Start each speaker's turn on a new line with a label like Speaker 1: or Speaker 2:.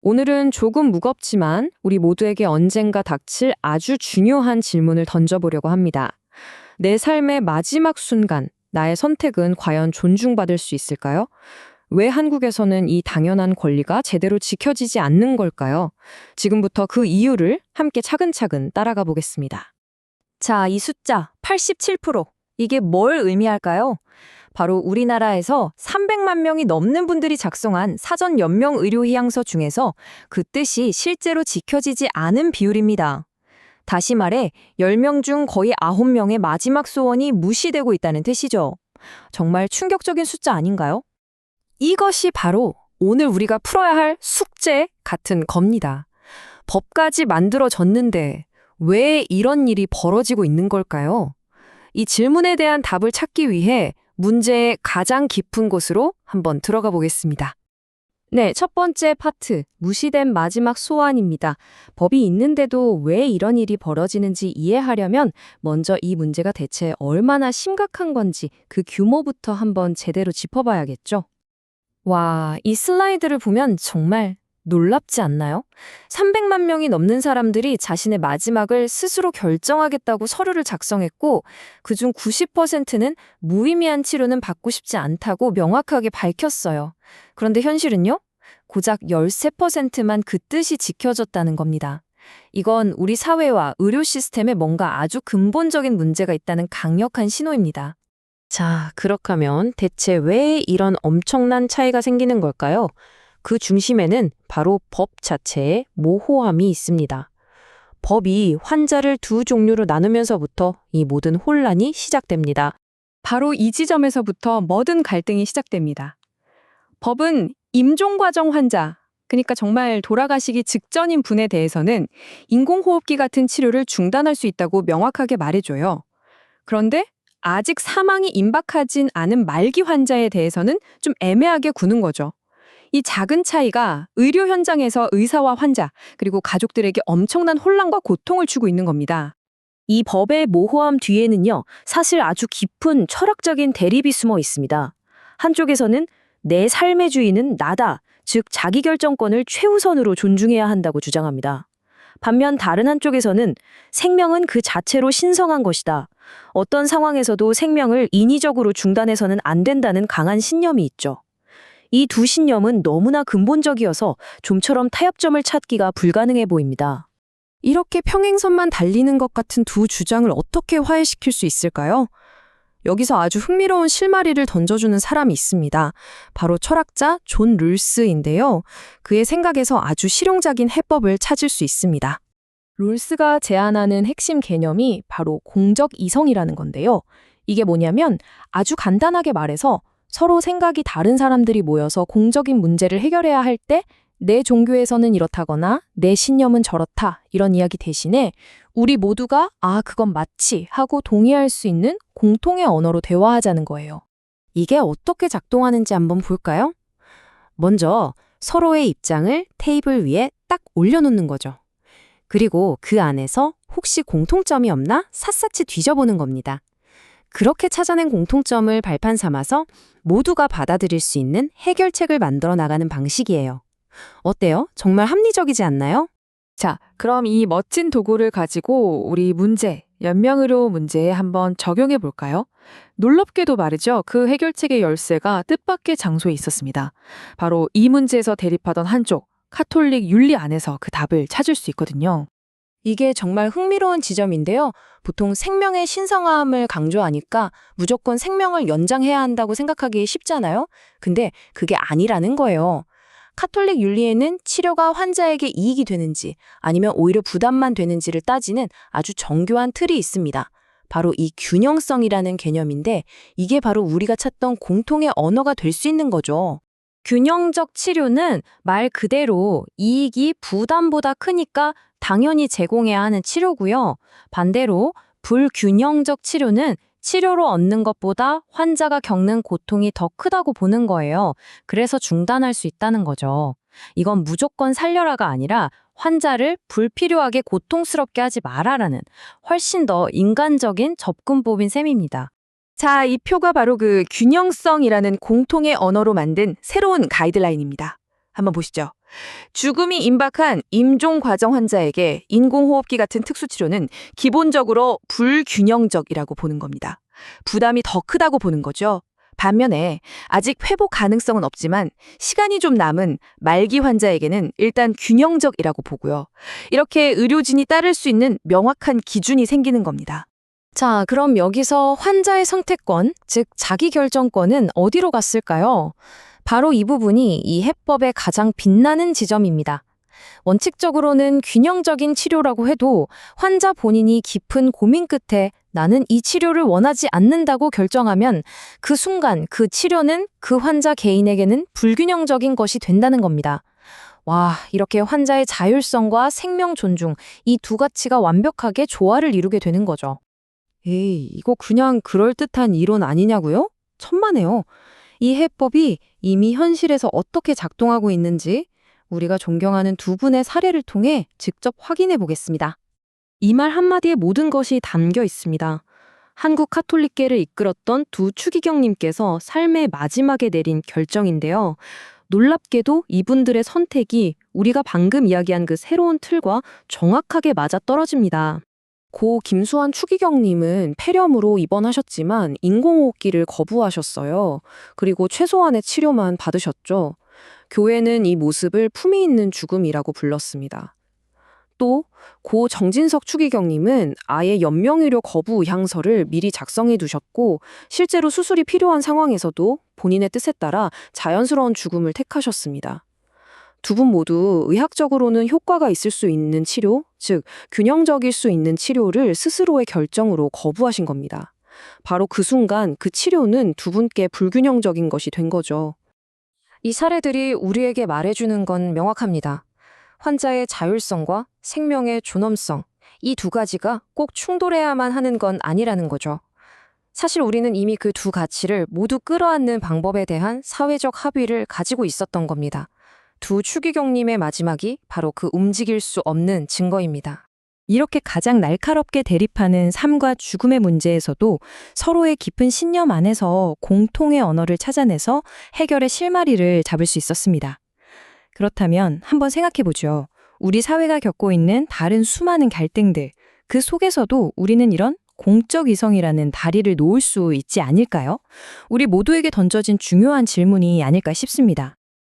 Speaker 1: 오늘은 조금 무겁지만 우리 모두에게 언젠가 닥칠 아주 중요한 질문을 던져보려고 합니다. 내 삶의 마지막 순간, 나의 선택은 과연 존중받을 수 있을까요? 왜 한국에서는 이 당연한 권리가 제대로 지켜지지 않는 걸까요? 지금부터 그 이유를 함께 차근차근 따라가 보겠습니다.
Speaker 2: 자, 이 숫자 87%. 이게 뭘 의미할까요? 바로 우리나라에서 300만 명이 넘는 분들이 작성한 사전 연명 의료 희양서 중에서 그 뜻이 실제로 지켜지지 않은 비율입니다. 다시 말해 10명 중 거의 9명의 마지막 소원이 무시되고 있다는 뜻이죠. 정말 충격적인 숫자 아닌가요?
Speaker 1: 이것이 바로 오늘 우리가 풀어야 할 숙제 같은 겁니다. 법까지 만들어졌는데 왜 이런 일이 벌어지고 있는 걸까요? 이 질문에 대한 답을 찾기 위해 문제의 가장 깊은 곳으로 한번 들어가 보겠습니다. 네, 첫 번째 파트, 무시된 마지막 소원입니다. 법이 있는데도 왜 이런 일이 벌어지는지 이해하려면 먼저 이 문제가 대체 얼마나 심각한 건지 그 규모부터 한번 제대로 짚어봐야겠죠. 와, 이 슬라이드를 보면 정말 놀랍지 않나요? 300만 명이 넘는 사람들이 자신의 마지막을 스스로 결정하겠다고 서류를 작성했고 그중 90%는 무의미한 치료는 받고 싶지 않다고 명확하게 밝혔어요. 그런데 현실은요? 고작 13%만 그 뜻이 지켜졌다는 겁니다. 이건 우리 사회와 의료 시스템에 뭔가 아주 근본적인 문제가 있다는 강력한 신호입니다. 자, 그렇다면 대체 왜 이런 엄청난 차이가 생기는 걸까요? 그 중심에는 바로 법 자체의 모호함이 있습니다. 법이 환자를 두 종류로 나누면서부터 이 모든 혼란이 시작됩니다. 바로 이 지점에서부터 모든 갈등이 시작됩니다. 법은 임종과정 환자, 그러니까 정말 돌아가시기 직전인 분에 대해서는 인공호흡기 같은 치료를 중단할 수 있다고 명확하게 말해줘요. 그런데 아직 사망이 임박하진 않은 말기 환자에 대해서는 좀 애매하게 구는 거죠. 이 작은 차이가 의료 현장에서 의사와 환자, 그리고 가족들에게 엄청난 혼란과 고통을 주고 있는 겁니다.
Speaker 2: 이 법의 모호함 뒤에는요, 사실 아주 깊은 철학적인 대립이 숨어 있습니다. 한쪽에서는 내 삶의 주인은 나다, 즉 자기결정권을 최우선으로 존중해야 한다고 주장합니다. 반면 다른 한쪽에서는 생명은 그 자체로 신성한 것이다. 어떤 상황에서도 생명을 인위적으로 중단해서는 안 된다는 강한 신념이 있죠. 이 두 신념은 너무나 근본적이어서 좀처럼 타협점을 찾기가 불가능해 보입니다.
Speaker 1: 이렇게 평행선만 달리는 것 같은 두 주장을 어떻게 화해시킬 수 있을까요? 여기서 아주 흥미로운 실마리를 던져주는 사람이 있습니다. 바로 철학자 존 룰스인데요. 그의 생각에서 아주 실용적인 해법을 찾을 수 있습니다. 룰스가 제안하는 핵심 개념이 바로 공적 이성이라는 건데요. 이게 뭐냐면 아주 간단하게 말해서 서로 생각이 다른 사람들이 모여서 공적인 문제를 해결해야 할 때 내 종교에서는 이렇다거나 내 신념은 저렇다 이런 이야기 대신에 우리 모두가 그건 맞지 하고 동의할 수 있는 공통의 언어로 대화하자는 거예요. 이게 어떻게 작동하는지 한번 볼까요? 먼저 서로의 입장을 테이블 위에 딱 올려놓는 거죠. 그리고 그 안에서 혹시 공통점이 없나 샅샅이 뒤져보는 겁니다. 그렇게 찾아낸 공통점을 발판 삼아서 모두가 받아들일 수 있는 해결책을 만들어 나가는 방식이에요. 어때요? 정말 합리적이지 않나요? 자, 그럼 이 멋진 도구를 가지고 우리 연명의료 문제에 한번 적용해 볼까요? 놀랍게도 말이죠. 그 해결책의 열쇠가 뜻밖의 장소에 있었습니다. 바로 이 문제에서 대립하던 한쪽, 카톨릭 윤리 안에서 그 답을 찾을 수 있거든요. 이게 정말 흥미로운 지점인데요. 보통 생명의 신성함을 강조하니까 무조건 생명을 연장해야 한다고 생각하기 쉽잖아요. 근데 그게 아니라는 거예요. 카톨릭 윤리에는 치료가 환자에게 이익이 되는지 아니면 오히려 부담만 되는지를 따지는 아주 정교한 틀이 있습니다. 바로 이 균형성이라는 개념인데 이게 바로 우리가 찾던 공통의 언어가 될 수 있는 거죠. 균형적 치료는 말 그대로 이익이 부담보다 크니까 당연히 제공해야 하는 치료고요. 반대로 불균형적 치료는 치료로 얻는 것보다 환자가 겪는 고통이 더 크다고 보는 거예요. 그래서 중단할 수 있다는 거죠. 이건 무조건 살려라가 아니라 환자를 불필요하게 고통스럽게 하지 말아라는 훨씬 더 인간적인 접근법인 셈입니다. 자, 이 표가 바로 그 균형성이라는 공통의 언어로 만든 새로운 가이드라인입니다. 한번 보시죠.
Speaker 3: 죽음이 임박한 임종 과정 환자에게 인공호흡기 같은 특수치료는 기본적으로 불균형적이라고 보는 겁니다. 부담이 더 크다고 보는 거죠. 반면에 아직 회복 가능성은 없지만 시간이 좀 남은 말기 환자에게는 일단 균형적이라고 보고요. 이렇게 의료진이 따를 수 있는 명확한 기준이 생기는 겁니다.
Speaker 1: 자, 그럼 여기서 환자의 선택권, 즉 자기결정권은 어디로 갔을까요? 바로 이 부분이 이 해법의 가장 빛나는 지점입니다. 원칙적으로는 균형적인 치료라고 해도 환자 본인이 깊은 고민 끝에 나는 이 치료를 원하지 않는다고 결정하면 그 순간 그 치료는 그 환자 개인에게는 불균형적인 것이 된다는 겁니다. 와, 이렇게 환자의 자율성과 생명 존중, 이 두 가치가 완벽하게 조화를 이루게 되는 거죠. 에이, 이거 그냥 그럴듯한 이론 아니냐고요? 천만에요. 이 해법이 이미 현실에서 어떻게 작동하고 있는지 우리가 존경하는 두 분의 사례를 통해 직접 확인해 보겠습니다. 이 말 한마디에 모든 것이 담겨 있습니다. 한국 카톨릭계를 이끌었던 두 추기경님께서 삶의 마지막에 내린 결정인데요. 놀랍게도 이분들의 선택이 우리가 방금 이야기한 그 새로운 틀과 정확하게 맞아떨어집니다. 고 김수환 추기경님은 폐렴으로 입원하셨지만 인공호흡기를 거부하셨어요. 그리고 최소한의 치료만 받으셨죠. 교회는 이 모습을 품위 있는 죽음이라고 불렀습니다. 또 고 정진석 추기경님은 아예 연명의료 거부 의향서를 미리 작성해 두셨고 실제로 수술이 필요한 상황에서도 본인의 뜻에 따라 자연스러운 죽음을 택하셨습니다. 두 분 모두 의학적으로는 효과가 있을 수 있는 치료, 즉 균형적일 수 있는 치료를 스스로의 결정으로 거부하신 겁니다. 바로 그 순간 그 치료는 두 분께 불균형적인 것이 된 거죠. 이 사례들이 우리에게 말해주는 건 명확합니다. 환자의 자율성과 생명의 존엄성, 이 두 가지가 꼭 충돌해야만 하는 건 아니라는 거죠. 사실 우리는 이미 그 두 가치를 모두 끌어안는 방법에 대한 사회적 합의를 가지고 있었던 겁니다. 두 추기경님의 마지막이 바로 그 움직일 수 없는 증거입니다. 이렇게 가장 날카롭게 대립하는 삶과 죽음의 문제에서도 서로의 깊은 신념 안에서 공통의 언어를 찾아내서 해결의 실마리를 잡을 수 있었습니다. 그렇다면 한번 생각해보죠. 우리 사회가 겪고 있는 다른 수많은 갈등들, 그 속에서도 우리는 이런 공적 이성이라는 다리를 놓을 수 있지 않을까요? 우리 모두에게 던져진 중요한 질문이 아닐까 싶습니다.